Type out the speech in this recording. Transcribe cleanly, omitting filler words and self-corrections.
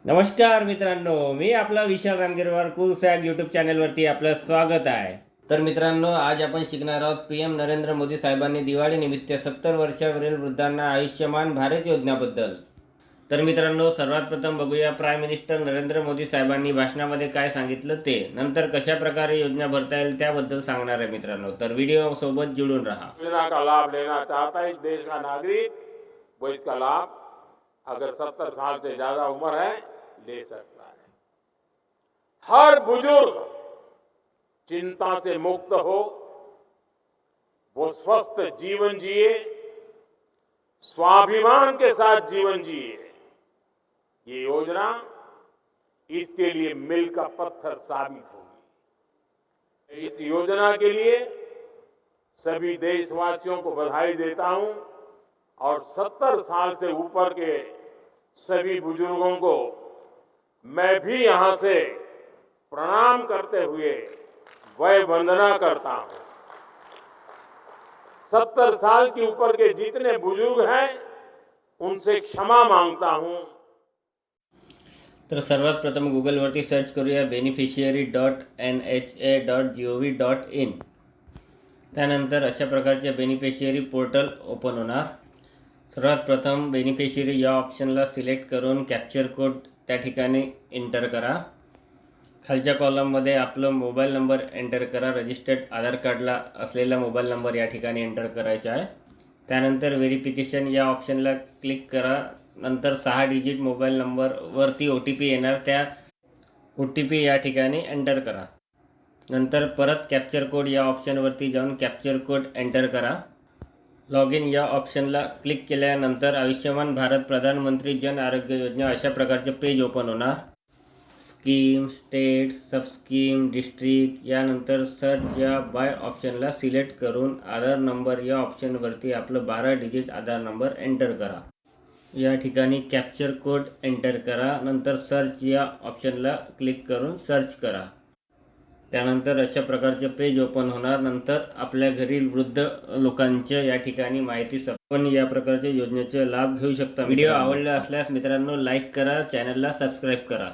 नमस्कार मित्रांनो, मी आपला विशाल रामगिरवार कुलसॅग यूट्यूब चॅनलवरती आपलं स्वागत आहे। तर मित्रांनो, आज आपण शिकणार आहोत पीएम नरेंद्र मोदी साहेबांनी दिवाळीनिमित्त 70 वर्षावरील वृद्धांना आयुष्यमान भारत योजनेबद्दल। तर मित्रांनो, सर्वात प्रथम बघूया प्राईम मिनिस्टर नरेंद्र मोदी साहेबांनी भाषणामध्ये काय सांगितलं ते, नंतर कशा प्रकारे योजना भरता येईल त्याबद्दल सांगणार आहे मित्रांनो। तर व्हिडिओ सोबत जुड़ून रहा। योजना का लाभ लेना चाहता है देश का नागरिक, वो इसका लाभ अगर 70 साल से ज्यादा उम्र है ले सकता है। हर बुजुर्ग चिंता से मुक्त हो, वो स्वस्थ जीवन जिए, स्वाभिमान के साथ जीवन जिए। ये योजना इसके लिए मील का पत्थर साबित होगी। इस योजना के लिए सभी देशवासियों को बधाई देता हूं और 70 साल से ऊपर के सभी बुजुर्गों को मैं भी यहां से प्रणाम करते हुए वय वंदना करता हूं। 70 साल के ऊपर के जितने बुजुर्ग हैं उनसे क्षमा मांगता हूं। तर सर्वात प्रथम गूगलवरती सर्च करूया beneficiary.nha.gov.in। त्यानंतर अशा प्रकारचे बेनिफिशियरी पोर्टल ओपन होणार। सर्वात प्रथम बेनिफिशियरी या ऑप्शनला सिलेक्ट करून कॅप्चर कोड त्या ठिकाणी एंटर करा। खालच्या कॉलममध्ये आपलं मोबाईल नंबर एंटर करा। रजिस्टर्ड आधार कार्डला असलेला मोबाईल नंबर या ठिकाणी एंटर करायचा आहे। त्यानंतर व्हेरिफिकेशन या ऑप्शनला क्लिक करा। नंतर 6 डिजिट मोबाईल नंबरवरती OTP येणार, त्या OTP या ठिकाणी एंटर करा। नंतर परत कॅप्चर कोड या ऑप्शनवरती जाऊन कॅप्चर कोड एंटर करा। लॉग इन या ऑप्शनला क्लिक केल्यानंतर आयुष्यमान भारत प्रधानमंत्री जन आरोग्य योजना अशा प्रकारचे पेज ओपन होणार। स्कीम, स्टेट, सब स्कीम, डिस्ट्रिक्ट यानंतर सर्च या बाय ऑप्शनला सिलेक्ट करून आधार नंबर या ऑप्शनवरती आपलं 12 डिजिट आधार नंबर एंटर करा। या ठिकाणी कॅप्चर कोड एंटर करा। नंतर सर्च या ऑप्शनला क्लिक करून सर्च करा। त्यानंतर अशा प्रकारचे पेज ओपन होणार। नंतर आपल्या घरील वृद्ध लोकांच्या या ठिकाणी माहिती आपण या प्रकारच्या योजनेचे लाभ घेऊ शकता। व्हिडिओ आवडला असल्यास मित्रांनो लाईक करा, चॅनलला सबस्क्राईब करा।